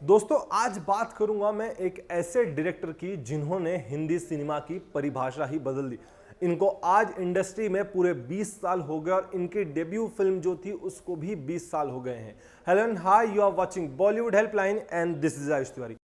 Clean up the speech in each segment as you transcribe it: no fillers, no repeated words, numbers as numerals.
दोस्तों आज बात करूंगा मैं एक ऐसे डायरेक्टर की जिन्होंने हिंदी सिनेमा की परिभाषा ही बदल दी। इनको आज इंडस्ट्री में पूरे 20 साल हो गए और इनकी डेब्यू फिल्म जो थी उसको भी 20 साल हो गए हैं। Hello and hi, you are watching Bollywood helpline and this is Ayush Tiwari.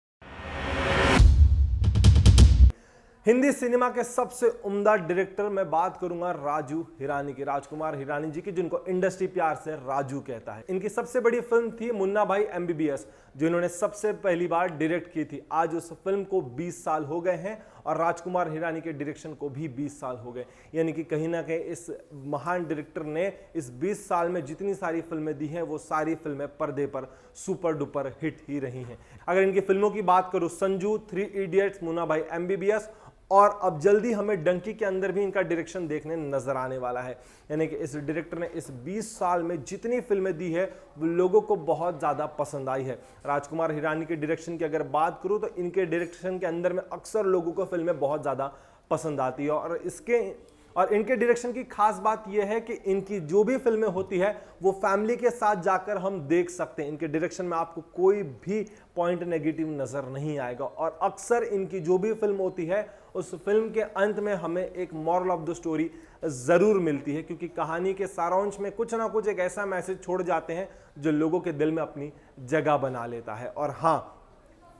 Hindi cinema के सबसे उम्दा डायरेक्टर मैं बात करूंगा राजू हिरानी की, राजकुमार हिरानी जी की, जिनको इंडस्ट्री प्यार से राजू कहता है। इनकी सबसे बड़ी फिल्म थी मुन्ना भाई एमबीबीएस, जो इन्होंने सबसे पहली बार डायरेक्ट की थी। आज उस फिल्म को 20 साल हो गए हैं और राजकुमार हिरानी के डायरेक्शन को भी 20 साल हो गए। यानी कि कहीं ना कहीं इस महान डायरेक्टर ने इस 20 साल में जितनी सारी फिल्में दी हैं वो सारी फिल्में पर्दे पर सुपर डुपर हिट ही रही हैं। अगर इनकी फिल्मों की बात करूं, संजू, 3 इडियट्स, मुन्ना भाई एमबीबीएस और अब जल्दी हमें डंकी के अंदर भी इनका डायरेक्शन देखने नजर आने वाला है। यानी कि इस डायरेक्टर ने इस 20 साल में जितनी फिल्में दी है वो लोगों को बहुत ज्यादा पसंद आई है। राजकुमार हिरानी के डायरेक्शन की अगर बात करूं तो इनके डायरेक्शन के अंदर में अक्सर लोगों को फिल्में बहुत ज्यादा पसंद आती है और इनके डायरेक्शन की खास बात यह है कि इनकी जो भी फिल्में होती है वो फैमिली के साथ जाकर हम देख सकते हैं। इनके डायरेक्शन में आपको कोई भी पॉइंट नेगेटिव नजर नहीं आएगा और अक्सर इनकी जो भी फिल्म होती है उस फिल्म के अंत में हमें एक मॉरल ऑफ द स्टोरी जरूर मिलती है, क्योंकि कहानी के सारांश में कुछ ना कुछ एक ऐसा मैसेज छोड़ जाते हैं जो लोगों के दिल में अपनी जगह बना लेता है। और हाँ,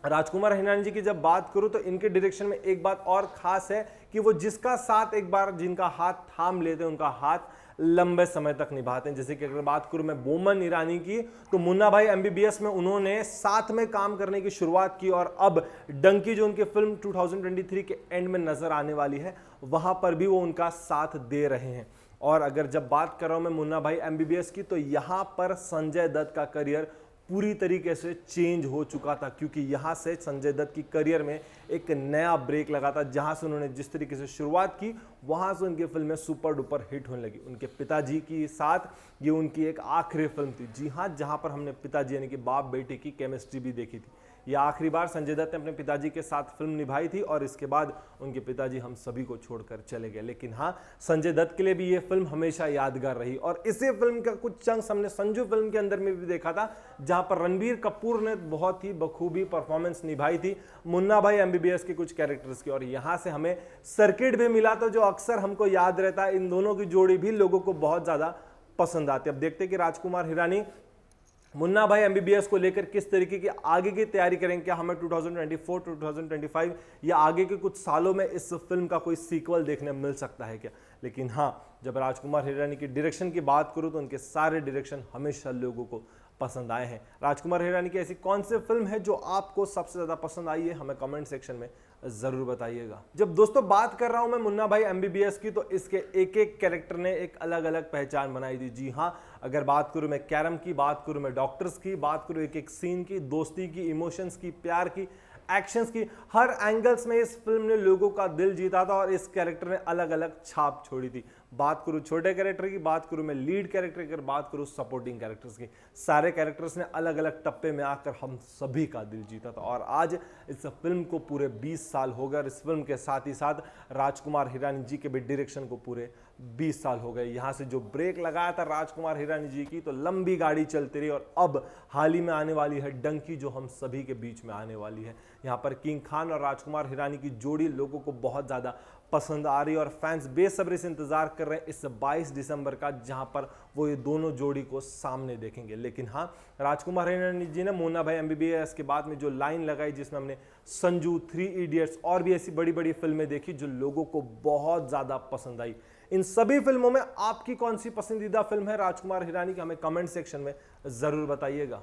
राजकुमार हिरानी जी की जब बात करूं तो इनके डायरेक्शन में एक बात और खास है कि वो जिसका साथ एक बार जिनका हाथ थाम लेते हैं उनका हाथ लंबे समय तक निभाते हैं। जैसे कि अगर बात करूं मैं बोमन ईरानी की, तो मुन्ना भाई एमबीबीएस में उन्होंने साथ में काम करने की शुरुआत की और अब डंकी जो उनकी फिल्म 2023 के एंड में नजर आने वाली है वहां पर भी वो उनका साथ दे रहे हैं। और अगर जब बात कर रहा हूं मैं मुन्ना भाई एमबीबीएस की, तो यहां पर संजय दत्त का करियर पूरी तरीके से चेंज हो चुका था, क्योंकि यहां से संजय दत्त की करियर में एक नया ब्रेक लगा था। जहां से उन्होंने जिस तरीके से शुरुआत की वहां से उनकी फिल्में सुपर डुपर हिट होने लगी। उनके पिताजी के साथ ये उनकी एक आखिरी फिल्म थी। जी हां, जहां पर हमने पिताजी यानी कि बाप बेटे की केमिस्ट्री भी देखी थी। यह आखिरी बार संजय दत्त ने अपने पिताजी के साथ फिल्म निभाई थी और इसके बाद उनके पिताजी हम सभी को छोड़कर चले गए। लेकिन हाँ, संजय दत्त के लिए भी ये फिल्म हमेशा यादगार रही और इसी फिल्म का कुछ चंक्स हमने संजू फिल्म के अंदर में भी देखा था, जहां पर रणबीर कपूर ने बहुत ही बखूबी परफॉर्मेंस निभाई थी मुन्ना भाई एमबीबीएस के कुछ कैरेक्टर्स की। और यहां से हमें सर्किट भी मिला था जो अक्सर हमको याद रहता है। इन दोनों की जोड़ी भी लोगों को बहुत ज्यादा पसंद आती है। अब देखते हैं कि राजकुमार हिरानी मुन्ना भाई एमबीबीएस को लेकर किस तरीके की आगे की तैयारी करेंगे। क्या हमें 2024, 2025 या आगे के कुछ सालों में इस फिल्म का कोई सीक्वल देखने मिल सकता है क्या। लेकिन हाँ, जब राजकुमार हिरानी की डायरेक्शन की बात करूं तो उनके सारे डायरेक्शन हमेशा लोगों को पसंद आए हैं। राजकुमार हिरानी की ऐसी कौन सी फिल्म है जो आपको सबसे ज्यादा पसंद आई है, हमें कमेंट सेक्शन में जरूर बताइएगा। जब दोस्तों बात कर रहा हूं मैं मुन्ना भाई एमबीबीएस की, तो इसके एक एक कैरेक्टर ने एक अलग अलग पहचान बनाई थी। जी हां, अगर बात करूं मैं कैरम की, बात करूं मैं डॉक्टर्स की, बात करूं एक एक सीन की, दोस्ती की, इमोशंस की, प्यार की, एक्शंस की, हर एंगल्स में इस फिल्म ने लोगों का दिल जीता था और इस कैरेक्टर ने अलग अलग छाप छोड़ी थी। बात करूं छोटे कैरेक्टर की, बात करूं मैं लीड कैरेक्टर की, बात करूं सपोर्टिंग कैरेक्टर्स की, सारे कैरेक्टर्स ने अलग अलग टप्पे में आकर हम सभी का दिल जीता था। और आज इस फिल्म को पूरे 20 साल हो गए। इस फिल्म के साथ ही साथ राजकुमार हिरानी जी के भी डायरेक्शन को पूरे 20 साल हो गए। यहां से जो ब्रेक लगाया था राजकुमार हिरानी जी की, तो लंबी गाड़ी चलती रही और अब हाल ही में आने वाली है डंकी, जो हम सभी के बीच में आने वाली है। यहां पर किंग खान और राजकुमार हिरानी की जोड़ी लोगों को बहुत ज्यादा पसंद आ रही है और फैंस बेसब्री से इंतजार कर रहे हैं इस 22 दिसंबर का, जहां पर वो ये दोनों जोड़ी को सामने देखेंगे। लेकिन हाँ, राजकुमार हिरानी जी ने मुन्ना भाई एमबीबीएस के बाद में जो लाइन लगाई, जिसमें हमने संजू, 3 इडियट्स और भी ऐसी बड़ी बड़ी फिल्में देखी जो लोगों को बहुत ज्यादा पसंद आई। इन सभी फिल्मों में आपकी कौन सी पसंदीदा फिल्म है राजकुमार हिरानी की, हमें कमेंट सेक्शन में जरूर बताइएगा।